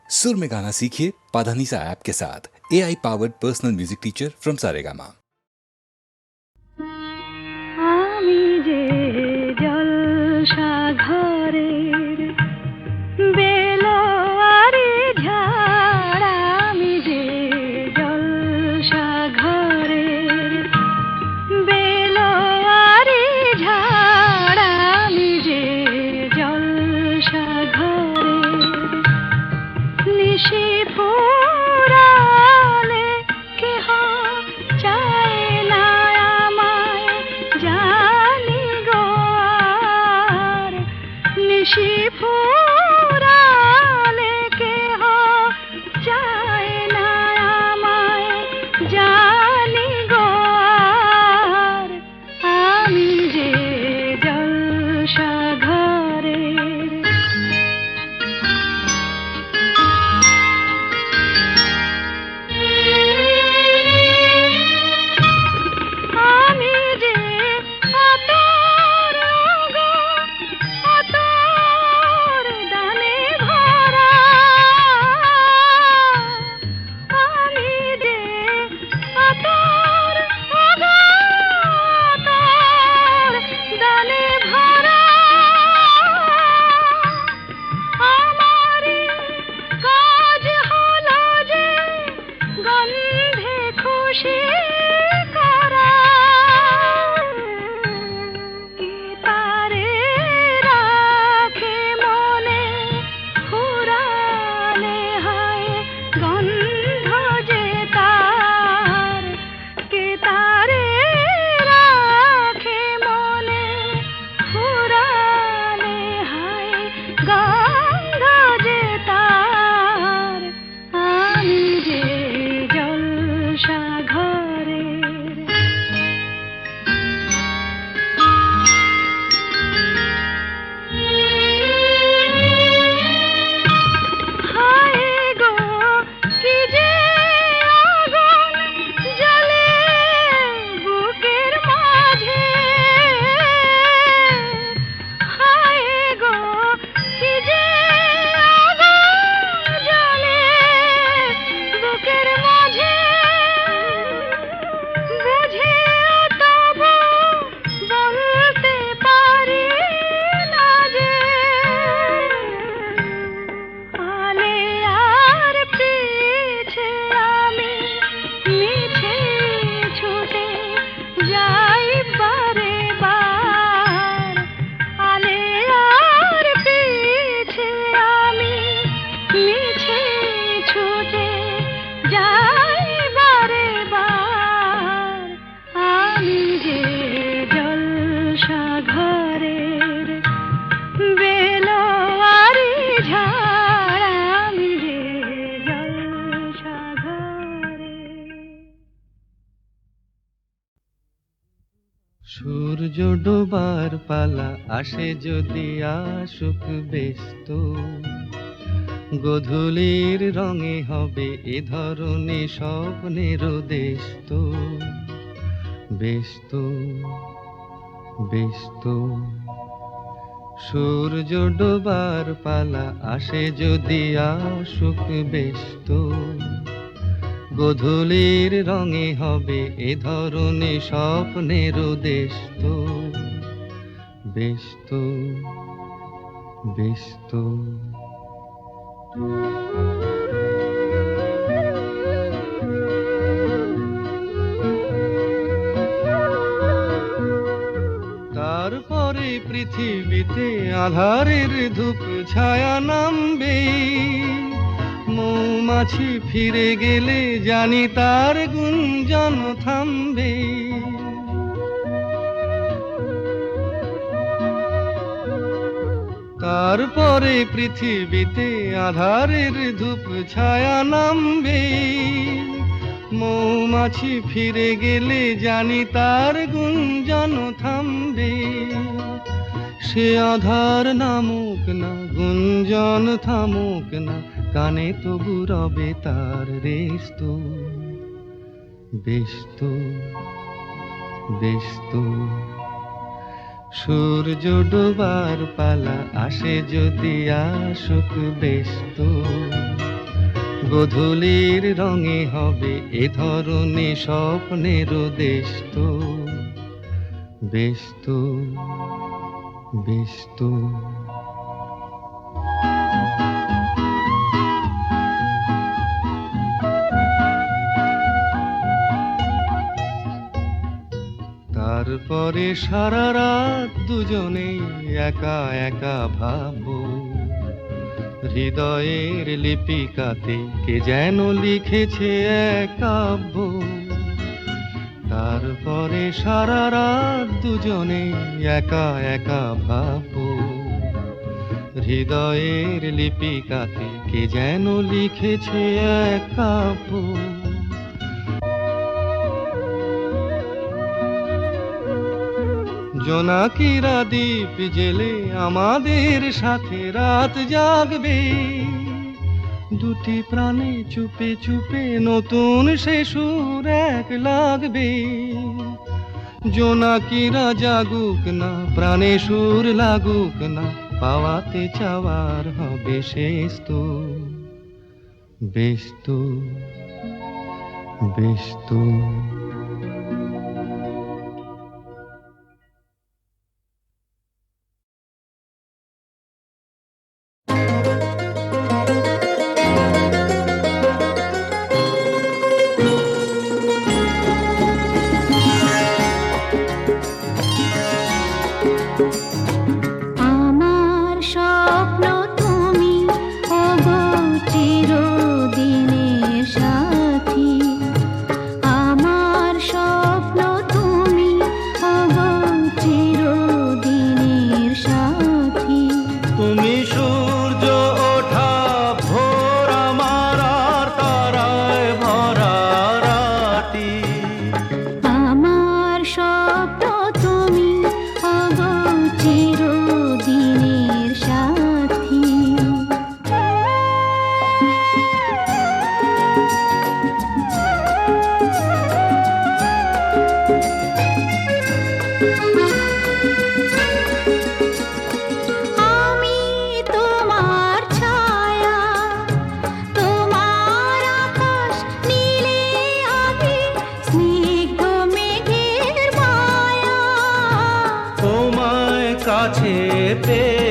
सुर में गाना सीखिए पाधानीसा ऐप के साथ। AI powered personal music teacher from Saregama. আমি যে জলসা ঘরের বেলোয়ারি ঝাড়, আমি যে জলসা ঘরের বেলোয়ারি ঝাড়, আমি যে জলসা ঘরের নিশি ফুরালে কেহ চায় না আমায়, জানি গো আর নিশি ফুরালে কেহ চায় না আমায়, জানি গো আর আমি যে জলসা ঘরের। আমি যে আতর গো, আতর দানে ভরা, আমি যে আতর গো, আতর দানে ভরা, আমারই কাজ হলো যে গন্ধে খুশি করা, কি তারে রাখে মনে ফুরালে হয় গন্ধ যে তার, কে তারে রাখে মনে ফুরালে হয় গন্ধ যে তার, আমি যে জলসা ঘরের। হায় গো কি যে আগুন জ্বলে বুকের মাঝে, হায় গো কি যে আগুন জ্বলে বুকের মাঝে, বুঝে তবু বলতে পারি না যে আলে আর পিছে আমি মিছে ছুটে যাই বারে বার, আলে আর পিছে আমি মিছে ছুটে যাই বারে বার, আমি যে জলসা ঘরের বেলোয়ারি ঝাড়, আমি যে জলসা ঘরের। সূর্য ডোবার পালা আসে যদি আসুক ব্যস্ত, গোধূলির রঙে হবে এ ধরনে স্বপ্নের দেশ তো, ব্যস্ত ব্যস্ত। সূর্য ডোবার পালা আসে যদি আসুক ব্যস্ত, গোধূলির রঙে হবে এ ধরনে স্বপ্নের দেশ তো, ব্যস্ত ব্যস্ত। তারপরে পৃথিবীতে আধারের ধূপ ছায়া নামবে, মৌমাছি ফিরে গেলে জানি তার গুঞ্জন থামবে। তারপরে পৃথিবীতে আধারের ধূপ ছায়া নামবে, মৌমাছি ফিরে গেলে জানি তার গুঞ্জন থামবে। সে আধার নামুক না, গুঞ্জন থামুক না, কানে তবু রবে তার রেশ তো, ব্যস্ত ব্যস্ত। সূর্য ডোবার পালা আসে যদি আসুক ব্যস্ত, গোধূলির রঙে হবে এ ধরনের স্বপ্নের দেশ তো, বেশ তো, বেশ তো। তারপরে সারা রাত দুজনে একা একা ভাববো, হৃদয়ের লিপিকাতে কে যেন লিখেছে এক কাব্য। তারপরে সারা রাত দুজনে একা একা ভাববো, হৃদয়ের লিপিকাতে কে যেন লিখেছে এক কাব্য। জোনাকিরা দ্বীপ জেলে আমাদের সাথে রাত জাগবে, দুটি প্রাণে চুপে চুপে নতুন সে সুর এক লাগবে। জোনাকিরা জাগুক না, প্রাণে সুর লাগুক না, পাওয়াতে চাওয়ার হবে শেষ তো, বেশ তো, বেশ তো। আমার স্বপ্ন তুমি ওগো চিরদিনের সাথী, আমার স্বপ্ন তুমি ওগো চিরদিনের সাথী। তুমি সূর্য ওঠা ভোর আমার আর তারায় ভরা রাতি, আমার স্বপ্ন তুমি ওগো চিরদিনের সাথী। আমি তোমার ছায়া, তোমার আকাশ নীলে আমি স্নিগ্ধ মেঘের মায়া। তোমায় কাছে পেয়ে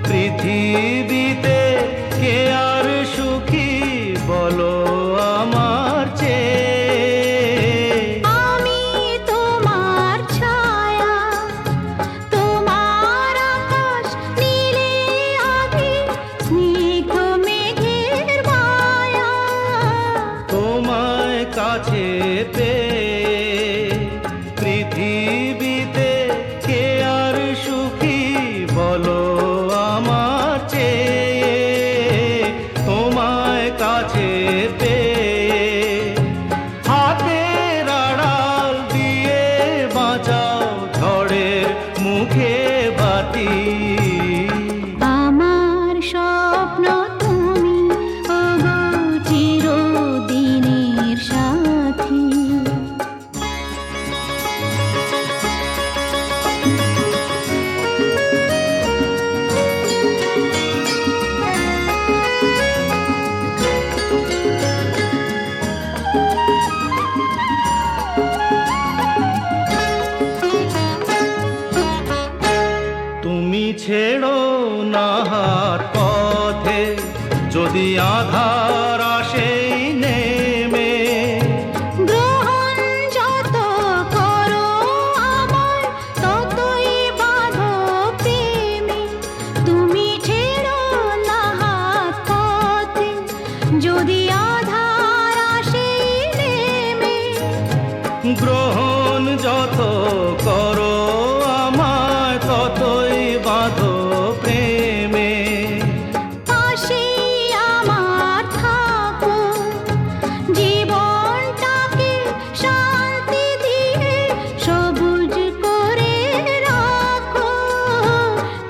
পৃথিবীতে কে আর সুখী বলো আমার চেয়ে। আমি তোমার ছায়া, তোমার আকাশ নীলে আমি স্নিগ্ধ মেঘের মায়া। তোমায় কাছে পেয়ে পৃথিবীতে কে আর সুখী বলো আমার চেয়ে। তোমায় কাছে পেয়ে হাতের আড়াল দিয়ে বাঁচাও ঝড়ের মুখে বাতি। আমার স্বপ্ন তুমি ওগো চিরদিনের সাথী। তুমি ছেড়ো না হাত পথে যদি আধার আসে নেমে। গ্রহণ যত করো আমায় ততই বাঁধো প্রেমে। তুমি ছেড়ো না হাত পথে যদি আধার আসে নেমে। গ্রহণ যত করো আমায় ততই বাঁধো প্রেমে। পাশে আমার থাকো, জীবনটাকে শান্তি দিয়ে সবুজ করে রাখো।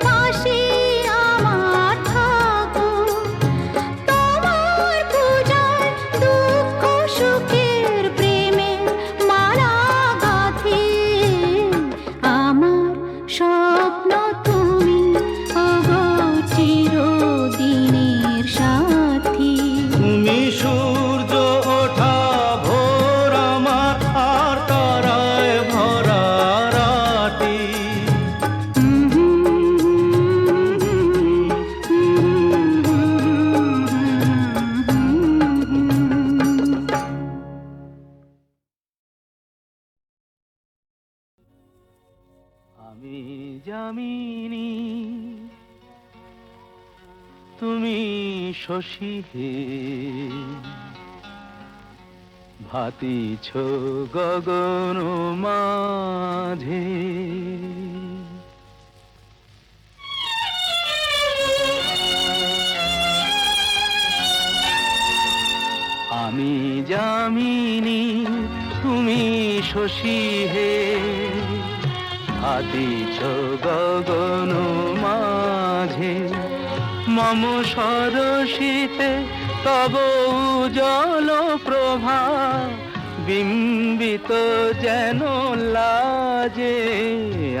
পাশে আমার থাকো, তোমার পূজায় দুঃখ সুখের প্রেমের মালা যামিনী তুমি শশী হে ভাতিছ গগন মাঝে আমি যামিনী তুমি শশী হে ভাতিছ গগন মাঝে মম সরসিতে তব উজ্জ্বল প্রভা বিম্বিত যেন লাজে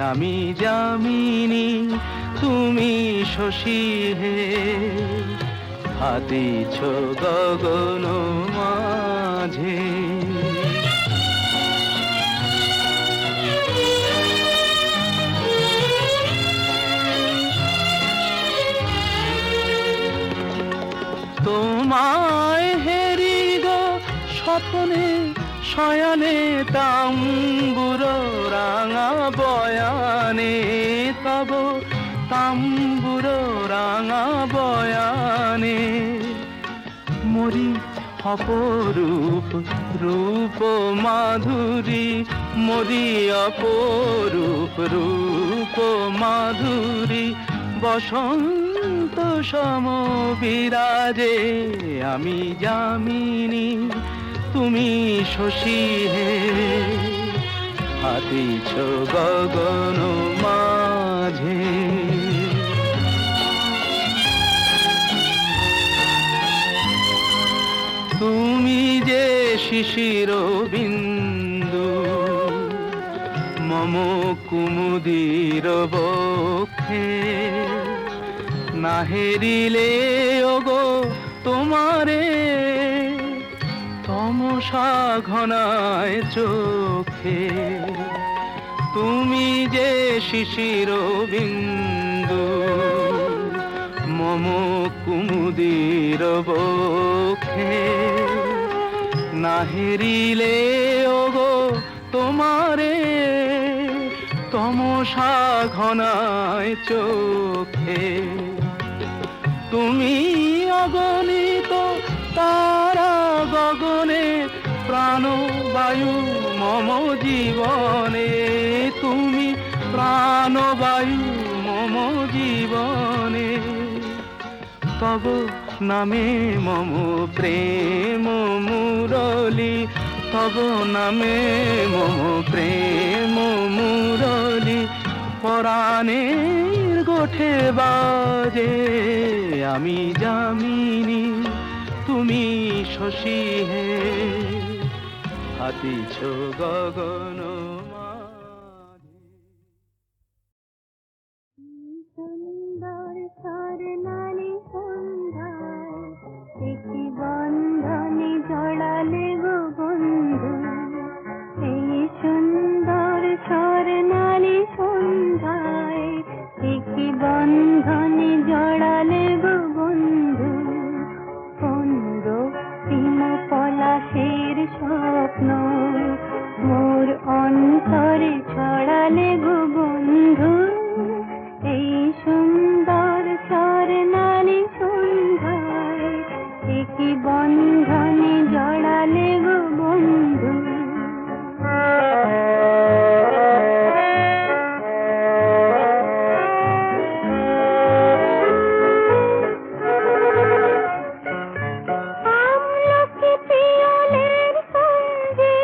আমি যামিনী তুমি শশী হে ভাতিছ গগন মাঝে তোমায় হেরি গো স্বপ্নে শয়নে তাম্বুর রাঙা বয়ানে তব তাম্বুর রাঙা বয়ানে মরি অপরূপ রূপ মাধুরী মরি অপরূপ রূপ মাধুরী বসন্ত সম বিরাজে আমি যামিনী তুমি শশী হে ভাতিছ গগন মাঝে তুমি যে শিশির বিন্দু মম কুমুদির বক্ষে না হেরিলে ওগো তোমারে তমসা ঘনায় চোখে তুমি যে শিশির বিন্দু মম কুমুদির বক্ষে না হেরিলে ওগো তোমারে তমসা ঘনায় চোখে তুমি অগণিত তারা গগনে প্রাণবায়ু মম জীবনে তুমি প্রাণবায়ু মম জীবনে তব নামে মম প্রেম মুরলী তব নামে মম প্রেম মুরলী পরাণের গোঠে বাজে আমি যামিনী তুমি শশী হে ভাতিছ গগন মাঝে সুন্দর স্বর্ণালী সন্ধ্যায় একটি বন্ধনে জড়ালে গো বন্ধু এই সুন্দর স্বর্ণালী সন্ধ্যায় একটি বন্ধনে জড়ালে গো বন্ধু কোন রক্তিম পলাশের স্বপ্ন মোর অন্তরে ছড়ালে গো বন্ধু এই সুন্দর স্বর্ণালী সন্ধ্যায় একই বন্ধনে জড়ালে গো বন্ধু আমলকি পিয়লের সঙ্গে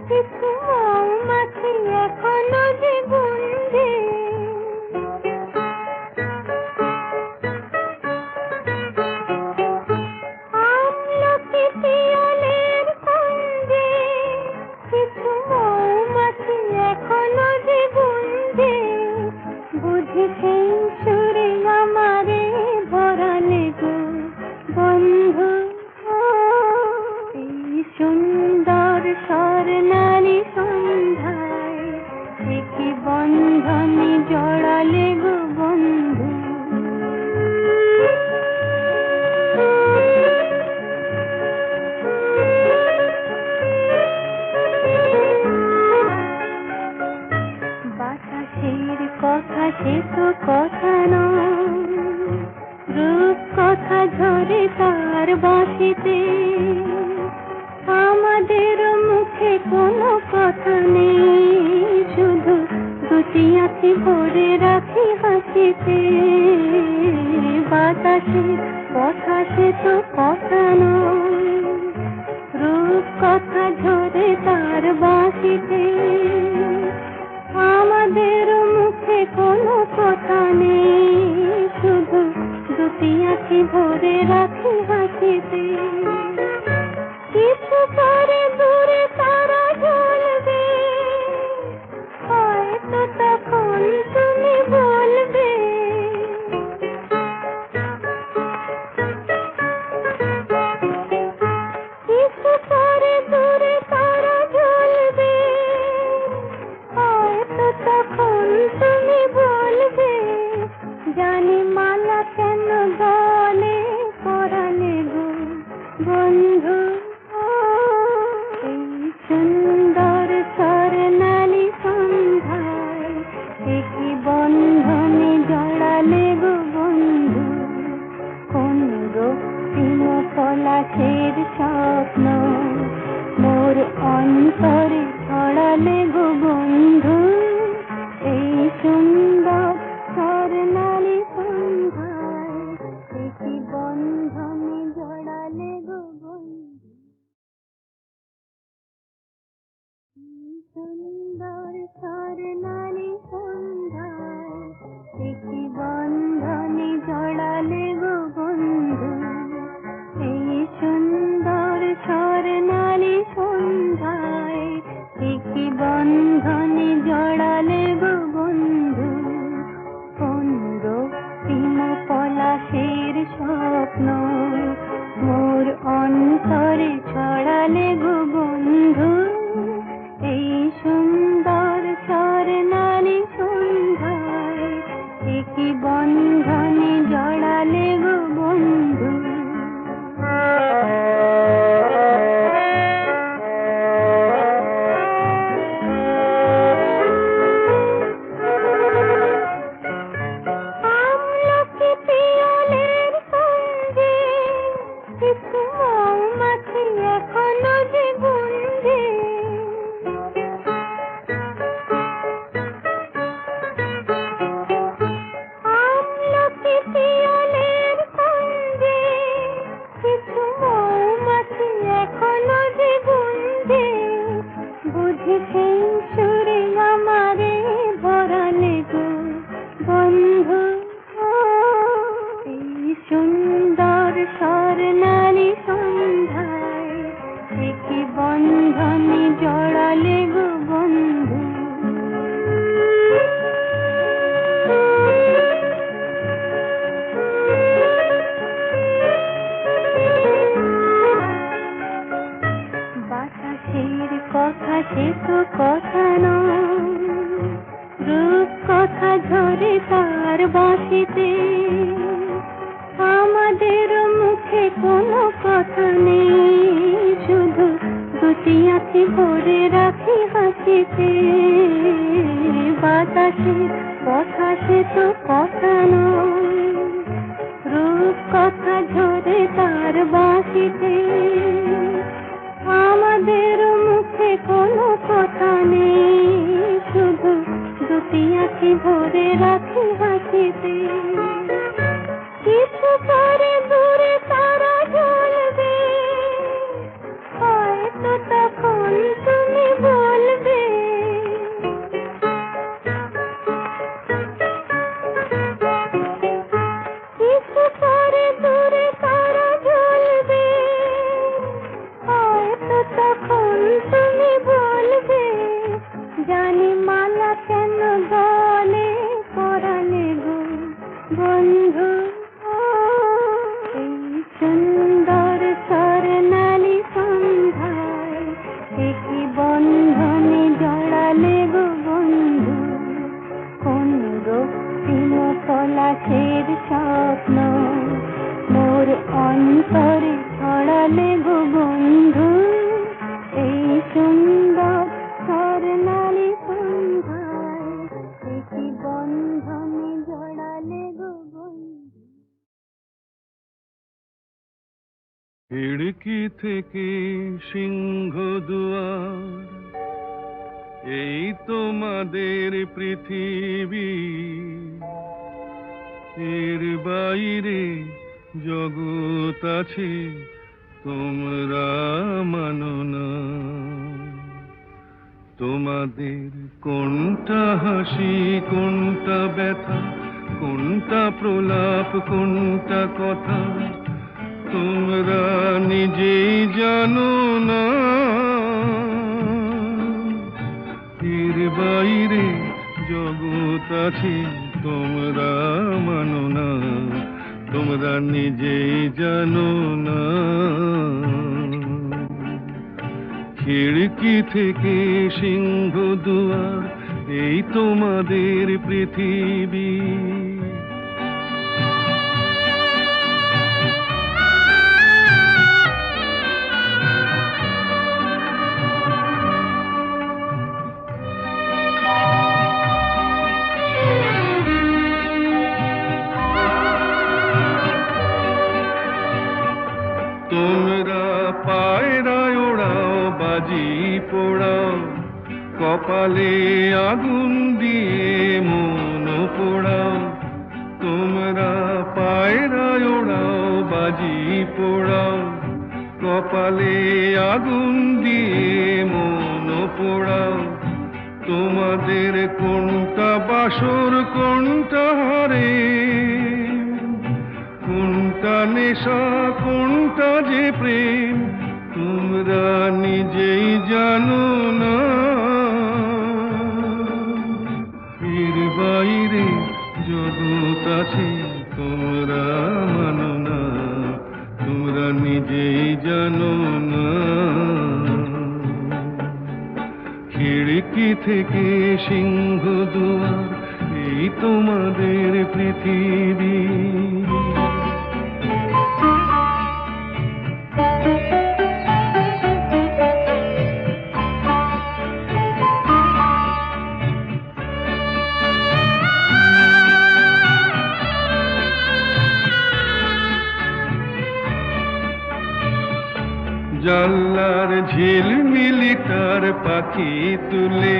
কিছু মৌমাছি এখনো যে গুঞ্জে আমলকি পিয়লের সঙ্গে কিছু মৌমাছি এখনো যে গুঞ্জে বুঝি সেই সুরে আমারে ভরালে গো বন্ধু এই সুন্দর স্বর্ণালী সন্ধ্যায় একই বন্ধনে জড়ালে গো বন্ধু বাতাসের কথা ঝরে তার বাঁশিতে, আমাদের মুখে কোনো কথা নেই, শুধু দুটি আঁখি ভরে রাখি হাসিতে। বাতাসের কথা সে তো কথা নয়, রূপ কথা ঝরে তার বাঁশিতে, আমাদের মুখে কোনো কথা নেই, শুধু দুটি আঁখি ভরে রাখি হাসিতে। কিছু পরে দূরে তারা জ্বলবে, হয়তো তখন তুমি বলবে, কিছু পরে দূরে তারা জ্বলবে, হয়তো তখন তুমি বলবে, জানি মালা কেন গলে পরালে গো বন্ধু। এই সুন্দর স্বর্ণালী সন্ধ্যায় একই বন্ধনে জড়ালে গো বন্ধু, কোন রক্তিম পলাশের স্বপ্ন মোর অন্তরে ছড়ালে গো বন্ধু। এই সুন্দর স্বর্ণালী সন্ধ্যায় একই বন্ধনে জড়ালে গো বন্ধু। সুন্দর স্বর্ণালী সন্ধ্যায় একই বন্ধনে জড়ালে গো বন্ধু। এই সুন্দর স্বর্ণালী সন্ধ্যায় একই বন্ধনে জড়ালে গো বন্ধু, কোন রক্তিম পলাশের স্বপ্ন মোর অন্তরে ছড়ালে গো বন্ধু। এই সুন্দর স্বর্ণালী সন্ধ্যায় একই বন্ধনে জড়ালে গো বন্ধু। আমলকি পিয়নের সঙ্গে কিছু মৌমাছি এখনো যে গুঞ্জে, আমলকি পিয়নের সঙ্গে কিছু মৌমাছি এখনো যে গুঞ্জে, বুঝি সেই সুরে আমারে ভরালে গো বন্ধু। এই সুন্দর স্বর্ণালী সন্ধ্যায় একই বন্ধনে জড়ালে গো বন্ধু। বাতাসের কথা সে তো কথা নয়, রূপ কথা ঝরে তার বাঁশিতে, আমাদের মুখে কোনো কথা নেই, শুধু দুটি আঁখি ভরে রাখি হাসিতে। বাতাসের কথা সে তো কথা নয়, রূপ কথা ঝরে তার বাঁশিতে, আমাদের মুখে কোনো কথা নেই, শুধু দুটি আঁখি ভরে রাখি হাসিতে। কিছু পরে দূরে তারা জ্বলবে, হয়তো তখন তুমি বলবে, কিছু পরে দূরে তারা জ্বলবে, হয়তো তখন তুমি বলবে, জানি মালা কেন গলে পরালে গো বন্ধু। এই সুন্দর স্বর্ণালী সন্ধ্যায় একই বন্ধনে জড়ালে গো বন্ধু, কোন রক্তিম পলাশের স্বপ্ন মোর অন্তরে ছড়ালে গো বন্ধু। এই সুন্দর স্বর্ণালী সন্ধ্যায় একই বন্ধনে জড়ালে গো বন্ধু। খিড়কি থেকে সিংহ দুয়ার, এই তোমাদের পৃথিবী, এর বাইরে জগৎ আছে তোমরা মানো না। তোমাদের কোনটা হাসি, কোনটা ব্যথা, কোনটা প্রলাপ, কোনটা কথা, তোমরা নিজেই জানো না। এর বাইরে জগৎ আছে তোমরা মানো না, তোমরা নিজেই জানো না। খিড়কি থেকে সিংহ দুয়ার, এই তোমাদের পৃথিবী। তোমরা পায়রায় ওড়াও, বাজি পোড়াও, কপালে আগুন দিয়ে মন পোড়াও। তোমরা পায়রায় ওড়াও, বাজি পোড়াও, কপালে আগুন দিয়ে মন পোড়াও। তোমাদের কোনটা বাসর, কোনটা হারে, কোনটা নেশা, কোনটা যে প্রেম, তোমরা নিজেই জানো না। এর বাইরে জগৎ আছে তোমরা মানো না, তোমরা নিজেই জানো না। খিড়কি থেকে সিংহ দুয়ার, এই তোমাদের পৃথিবী। জানলার ঝিলমিলি তার পাখি তুলে,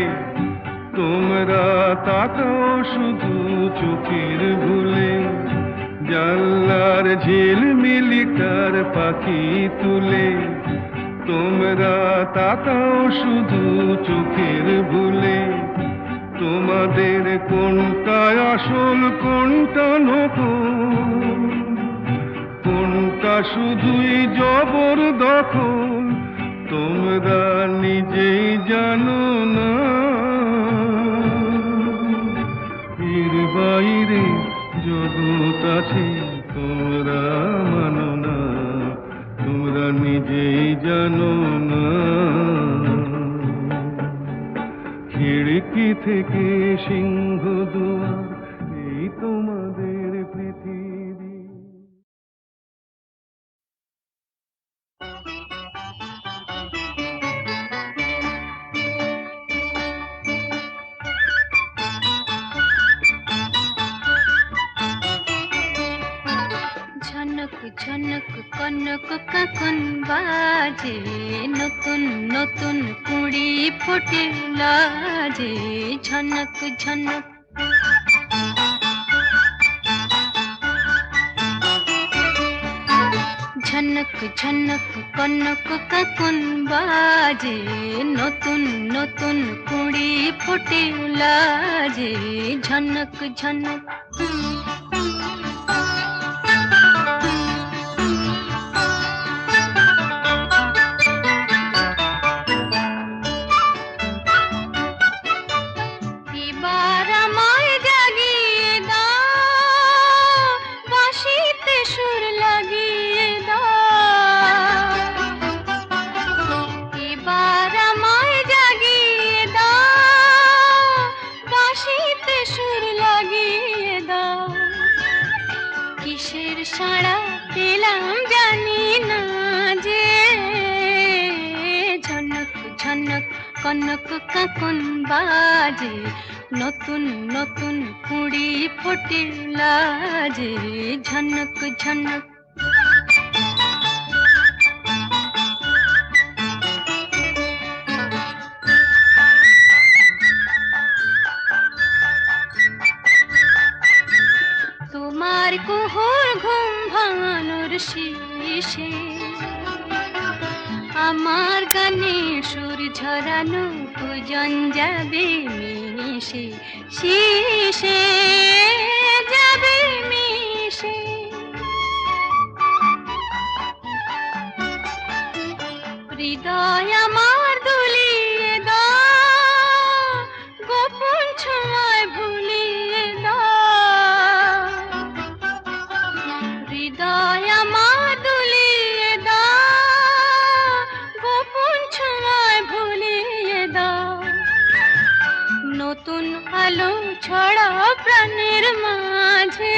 তোমরা তাকাও শুধু চোখের ভুলে। জানলার ঝিলমিলি তার পাখি তুলে, তোমরা তাকাও শুধু চোখের ভুলে। তোমাদের কোনটা আসল, কোনটা নকল, কোনটা শুধুই জবরদখল, তোমরা নিজেই জানো না। এর বাইরে জগৎ আছে তোমরা মানো না, তোমরা নিজেই জানো না। খিড়কি থেকে সিংহ দুয়ার, এই তোমাদের পৃথিবী। ঝনক ঝনক কনক কাকন বাজে, নতুন নতুন কুড়ি ফোটে লাজে। ঝনক ঝনক ঝনক ঝনক কনক কাকন বাজে, নতুন নতুন কুড়ি ফোটে লাজে। ঝনক ঝনক এবার আমায় জাগিয়ে দাও, বাঁশিতে সুর লাগিয়ে দাও। এবার আমায় জাগিয়ে দাও, বাঁশিতে সুর লাগিয়ে দাও। কিসের সাড়া পেলাম জানি না যে, ঝনক ঝনক কনক কাকন বাজে, নতুন নতুন কুড়ি ফোটে লাজে। ঝনক ঝনক এসে আমার গানে সুর ঝরানো পূজন যাবে মিশে শীষে যাবে মিশে হৃদয় আমার দুলিয়ে দাও গোপন ছোঁয়ায় ভুলিয়ে দাও হৃদয় আমার দুলিয়ে দাও গোপন ছোঁয়ায় ভুলিয়ে দাও নতুন আলো ছড়াও প্রাণের মাঝে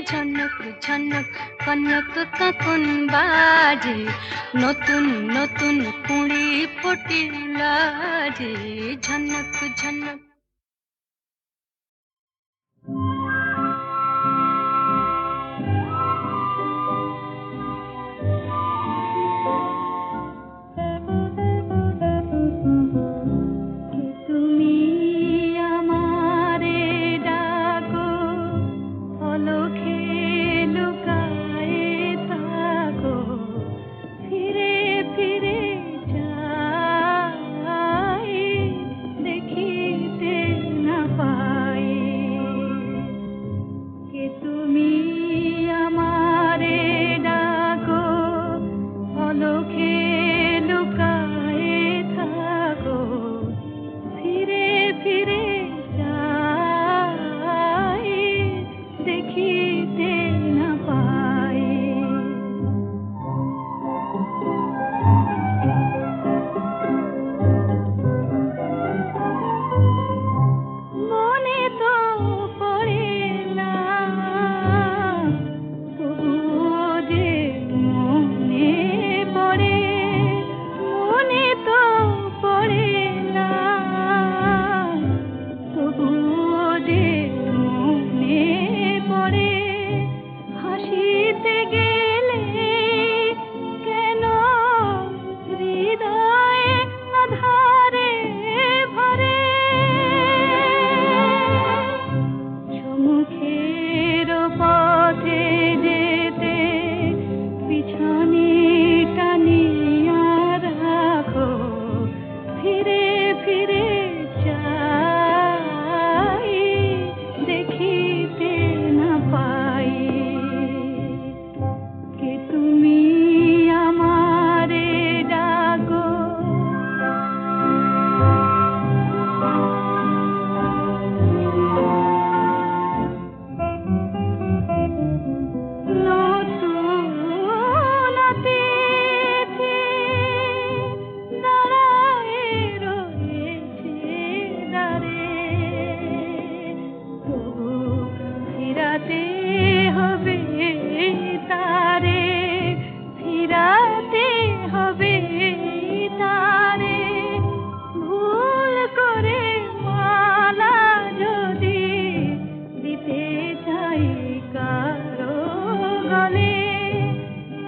ঝনক ঝনক কনক কাকন বাজে নতুন নতুন কুড়ি ফোটে লাজে ঝনক ঝনক তুমি আমারে ডাকো অলখে লুকায়ে থাকো ফিরে ফিরে যাই দেখিতে না পাই কে তুমি আমারে ডাকো অলখে লুকায়ে থাকো ফিরে ফিরে যাই দেখিতে না পাই মনে তো পড়ে না তবুও যে মনে পড়ে মনে তো পড়ে না তবুও যে মনে পড়ে হাসিতে গেলে কেন হৃদয়ে আধারে ভরে সম্মুখের পথে যেতে পিছনে টানিয়া রাখো ফিরে ফিরে যাই দেখিতে না পাই কে তুমি আমারে ডাকো নতুন অতিথি দাঁড়ায়ে রয়েছে দ্বারে তবু ফিরাতে হবে তারে ফিরাতে হবে তারে ভুল করে মালা যদি দিতে চাই কারো গলে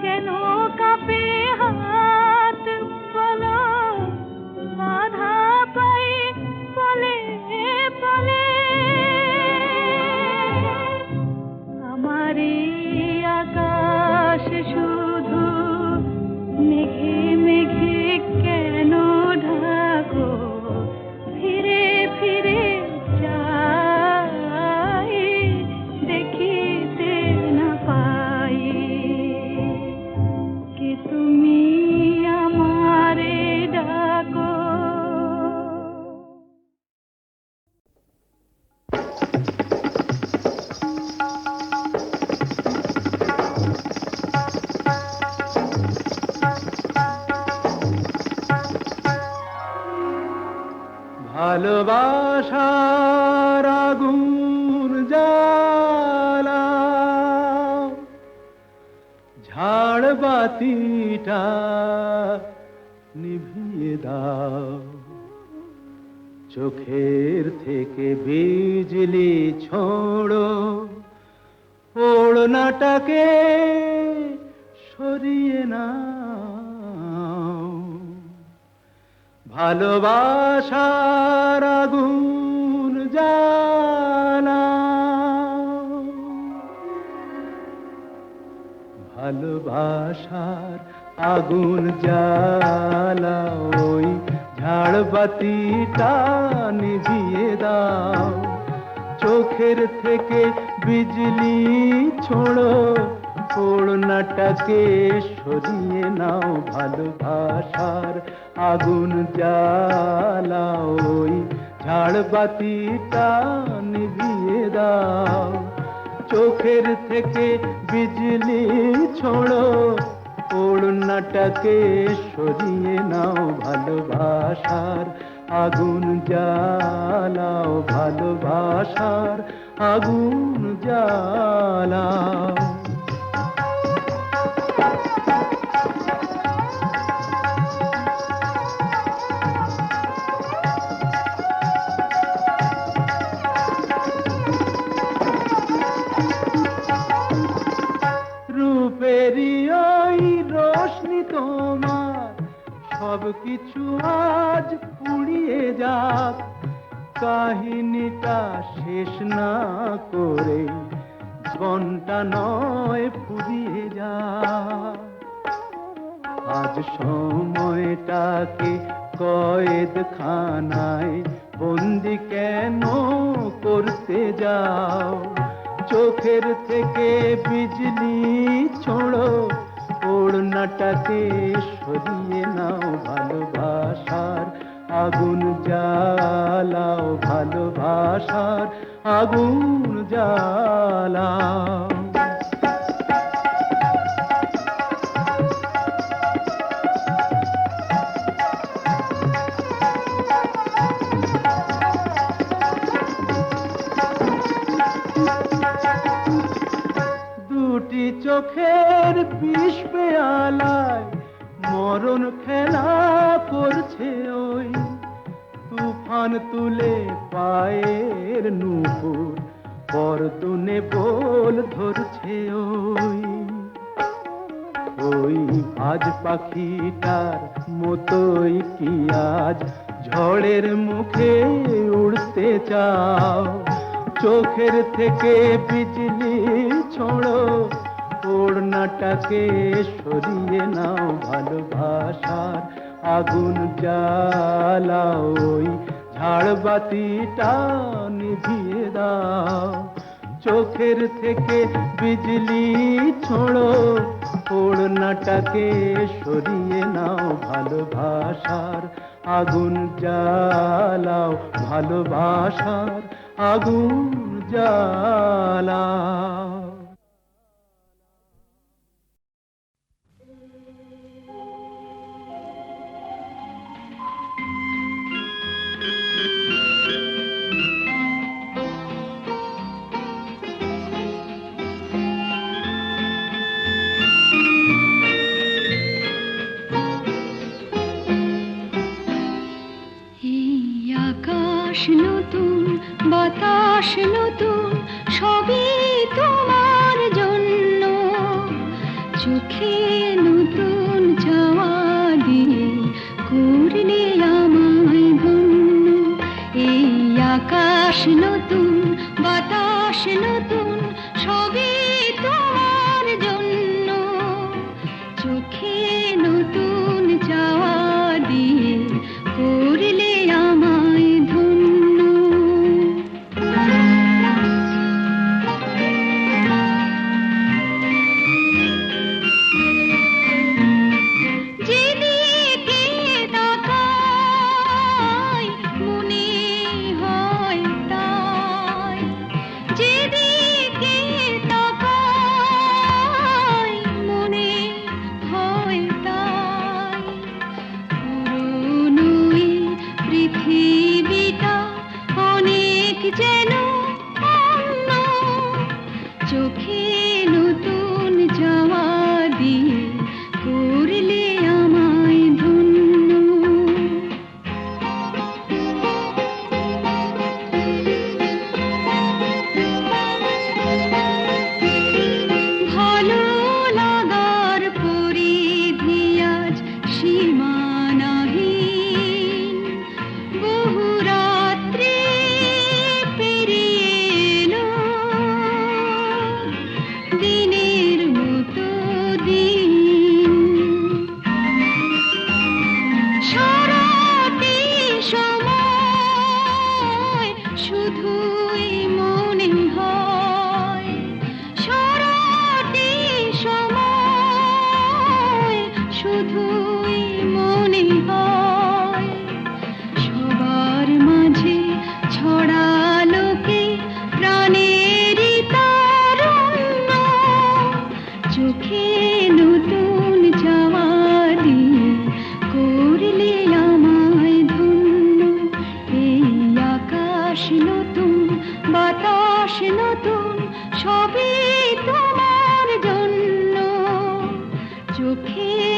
কেন কাঁপে হাত বলো বাধা পাই পলে পলে আমারই আকাশ শুধু মেঘে মেঘে কেন ঢাকো ফিরে ফিরে যাই দেখিতে না পাই কে তুমি আমারে ডাকো ভালোবাসার আগুন জ্বালা ঝাড় বাতিটা নিভিয়ে দাও চোখের থেকে বিজলি ছোড়ো ওড়নাটাকে সরিয়ে নাও ভালোবাসার আগুন জ্বালা ভালোবাসার আগুন জ্বালা ওই ঝাড়বাতিটা নিভিয়ে দাও চোখের থেকে বিজলি ছোড়ো ওড়নাটাকে সরিয়ে নাও ভালোবাসার আগুন জ্বালা ওই ঝাড়বাতিটা নিভিয়ে দাও চোখের থেকে বিজলি ছোড়ো ওড়নাটাকে সরিয়ে নাও ভালোবাসার আগুন জ্বালাও ভালোবাসার আগুন জ্বালাও রূপেরই ওই রোশনি তোমার সব কিছু আজ পুড়িয়ে যাক কাহিনীটা শেষ না করে জীবনটা নয় ফুরিয়ে যাক আজ সময়টাকে কয়েদখানায় বন্দি কেন করতে যাও চোখের থেকে বিজলি ছোড়ো ওড়নাটাকে সরিয়ে নাও ভালোবাসার আগুন জ্বালাও ভালোবাসার আগুন জ্বালাও দুটি চোখের বিষ পেয়ালায় মরণ খেলা করছে ওই তুফান তুলে পায়ের নুপুর পরদুনে বল ধরছে ওই ওই আজ পাখিটার মতোই কি আজ ঝড়ের মুখে উড়তে চাও চোখের থেকে বিজলি ছোড়ো ওড়নাটাকে সরিয়ে নাও ভালোবাসার আগুন জ্বালাও ওই ঝাড়বাতিটা নিভিয়ে দাও চোখের থেকে বিজলি ছোড়ো ওড়নাটাকে সরিয়ে নাও ভালোবাসার আগুন জ্বালাও ভালোবাসার আগুন জ্বালাও আকাশ নতুন বাতাস নতুন সবই তোমার জন্য চোখে নতুন চাওয়া দিয়ে করলে আমায় ধন্য এই আকাশ নতুন বাতাস নতুন সবই তোমার জন্য চোখে নতুন চাওয়া দিয়ে করলে আমায় ধন্য যেদিকে তাকাই মনে হয় তাই যেদিকে তাকাই সুখে